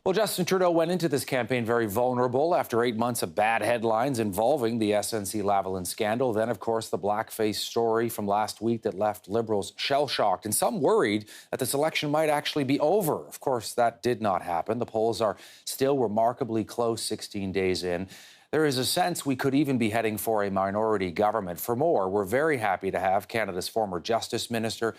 Well, Justin Trudeau went into this campaign very vulnerable after 8 months of bad headlines involving the SNC-Lavalin scandal. Then, of course, the blackface story from last week that left Liberals shell-shocked and some worried that this election might actually be over. Of course, that did not happen. The polls are still remarkably close 16 days in. There is a sense we could even be heading for a minority government. For more, we're very happy to have Canada's former Justice Minister,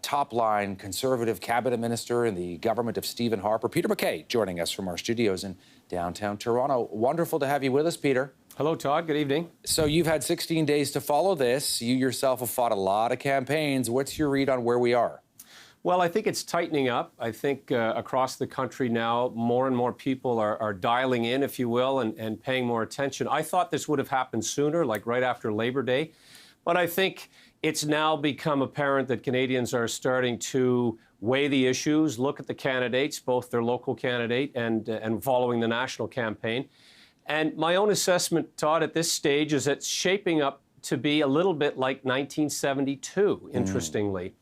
top-line Conservative cabinet minister in the government of Stephen Harper, Peter MacKay, joining us from our studios in downtown Toronto. Wonderful to have you with us, Peter. Hello, Todd. Good evening. So you've had 16 days to follow this. You yourself have fought a lot of campaigns. What's your read on where we are? Well, I think it's tightening up. I think across the country now, more and more people are dialing in, if you will, and paying more attention. I thought this would have happened sooner, like right after Labor Day. But I think it's now become apparent that Canadians are starting to weigh the issues, look at the candidates, both their local candidate and following the national campaign. And my own assessment, Todd, at this stage is it's shaping up to be a little bit like 1972, interestingly.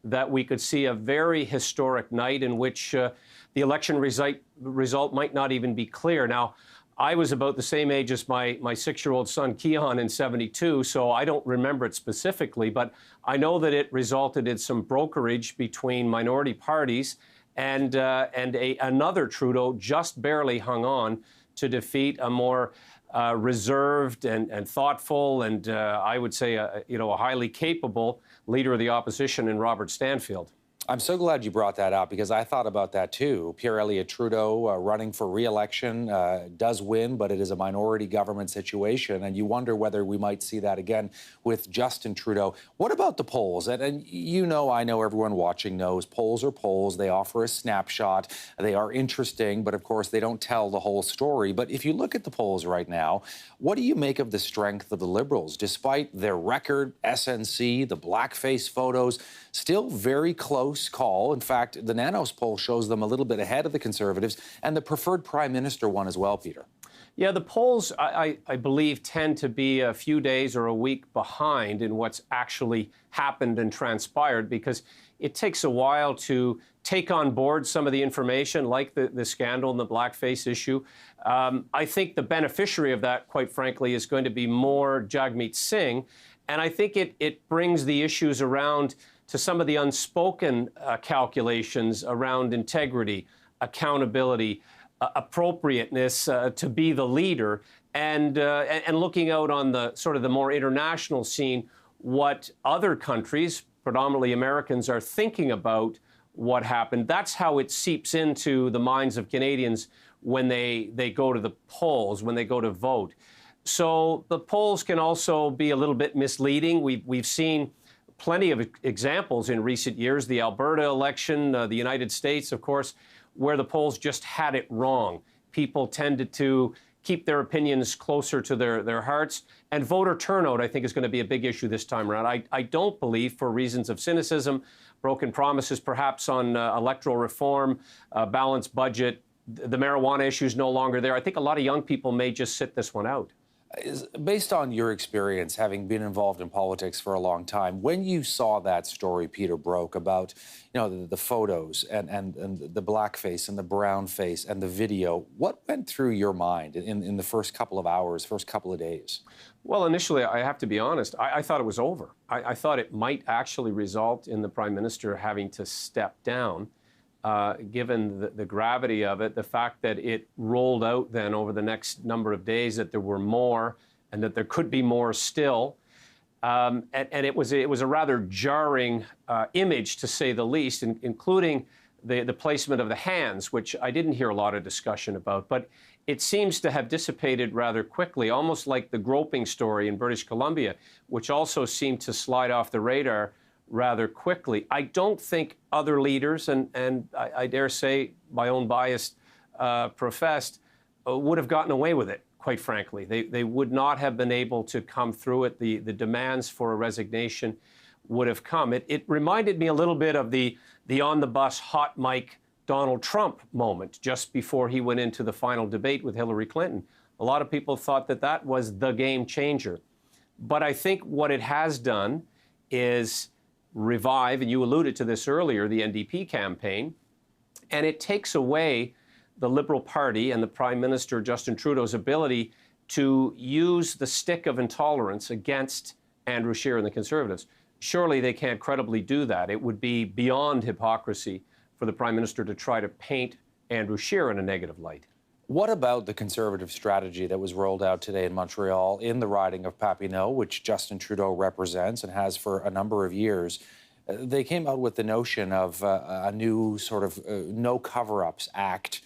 That we could see a very historic night in which the election result might not even be clear. Now, I was about the same age as my 6-year-old son, Keon, in 72, so I don't remember it specifically, but I know that it resulted in some brokerage between minority parties, and another Trudeau just barely hung on to defeat a more reserved and thoughtful and I would say a highly capable leader of the opposition in Robert Stanfield. I'm so glad you brought that up because I thought about that too. Pierre-Elliott Trudeau running for re-election does win, but it is a minority government situation, and you wonder whether we might see that again with Justin Trudeau. What about the polls? And you know, I know everyone watching knows polls are polls. They offer a snapshot. They are interesting, but of course they don't tell the whole story. But if you look at the polls right now, what do you make of the strength of the Liberals? Despite their record, SNC, the blackface photos, still very close call. In fact, the Nanos poll shows them a little bit ahead of the Conservatives, and the preferred Prime Minister one as well, Peter. Yeah, the polls, I believe, tend to be a few days or a week behind in what's actually happened and transpired because it takes a while to take on board some of the information, like the scandal and the blackface issue. I think the beneficiary of that, quite frankly, is going to be more Jagmeet Singh, and I think it brings the issues around to some of the unspoken calculations around integrity, accountability, appropriateness to be the leader, and looking out on the sort of the more international scene, what other countries, predominantly Americans, are thinking about what happened. That's how it seeps into the minds of Canadians when they go to the polls, when they go to vote. So the polls can also be a little bit misleading. We've seen plenty of examples in recent years, the Alberta election, the United States, of course, where the polls just had it wrong. People tended to keep their opinions closer to their hearts. And voter turnout, I think, is going to be a big issue this time around. I don't believe, for reasons of cynicism, broken promises perhaps on electoral reform, balanced budget, the marijuana issue is no longer there. I think a lot of young people may just sit this one out. Based on your experience, having been involved in politics for a long time, when you saw that story Peter broke about, the photos and the blackface and the brown face and the video, what went through your mind in the first couple of hours, first couple of days? Well, initially, I have to be honest, I thought it was over. I thought it might actually result in the Prime Minister having to step down. Given the gravity of it, the fact that it rolled out then over the next number of days that there were more and that there could be more still. And it was a rather jarring image, to say the least, including the placement of the hands, which I didn't hear a lot of discussion about. But it seems to have dissipated rather quickly, almost like the groping story in British Columbia, which also seemed to slide off the radar rather quickly. I don't think other leaders, and I dare say my own bias professed, would have gotten away with it, quite frankly. They would not have been able to come through it. The demands for a resignation would have come. It reminded me a little bit of the on-the-bus hot mic Donald Trump moment just before he went into the final debate with Hillary Clinton. A lot of people thought that was the game changer. But I think what it has done is revive, and you alluded to this earlier, the NDP campaign, and it takes away the Liberal Party and the Prime Minister, Justin Trudeau's ability to use the stick of intolerance against Andrew Scheer and the Conservatives. Surely they can't credibly do that. It would be beyond hypocrisy for the Prime Minister to try to paint Andrew Scheer in a negative light. What about the Conservative strategy that was rolled out today in Montreal in the riding of Papineau, which Justin Trudeau represents and has for a number of years? They came out with the notion of a new sort of no cover-ups act.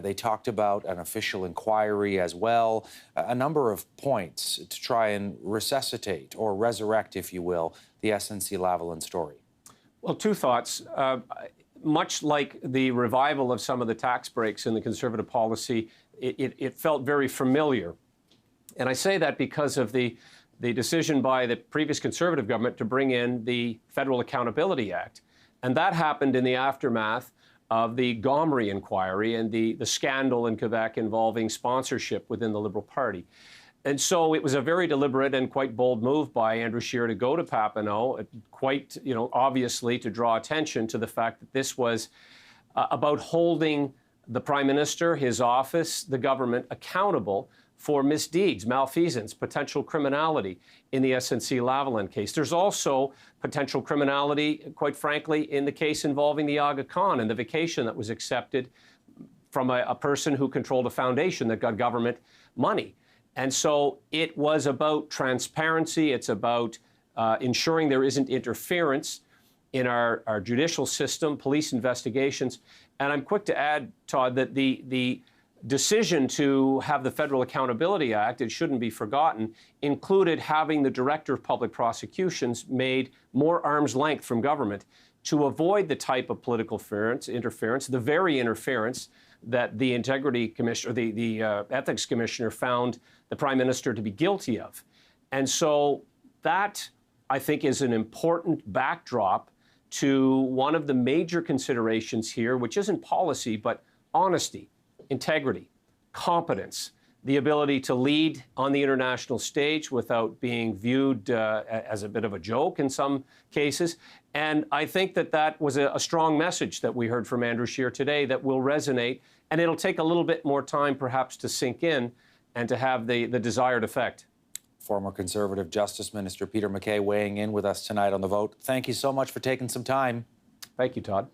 They talked about an official inquiry as well, a number of points to try and resuscitate or resurrect, if you will, the SNC-Lavalin story. Well, two thoughts. Much like the revival of some of the tax breaks in the Conservative policy, it felt very familiar. And I say that because of the decision by the previous Conservative government to bring in the Federal Accountability Act. And that happened in the aftermath of the Gomery inquiry and the scandal in Quebec involving sponsorship within the Liberal Party. And so it was a very deliberate and quite bold move by Andrew Scheer to go to Papineau, quite, obviously to draw attention to the fact that this was about holding the Prime Minister, his office, the government accountable for misdeeds, malfeasance, potential criminality in the SNC-Lavalin case. There's also potential criminality, quite frankly, in the case involving the Aga Khan and the vacation that was accepted from a person who controlled a foundation that got government money. And so it was about transparency. It's about ensuring there isn't interference in our judicial system, police investigations. And I'm quick to add, Todd, that the decision to have the Federal Accountability Act, it shouldn't be forgotten, included having the Director of Public Prosecutions made more arm's length from government to avoid the type of political interference, the very interference that the Integrity Commissioner, the Ethics Commissioner found the Prime Minister to be guilty of. And so that, I think, is an important backdrop to one of the major considerations here, which isn't policy, but honesty, integrity, competence, the ability to lead on the international stage without being viewed as a bit of a joke in some cases. And I think that was a strong message that we heard from Andrew Scheer today that will resonate, and it'll take a little bit more time perhaps to sink in and to have the desired effect. Former Conservative Justice Minister Peter MacKay weighing in with us tonight on The Vote. Thank you so much for taking some time. Thank you, Todd.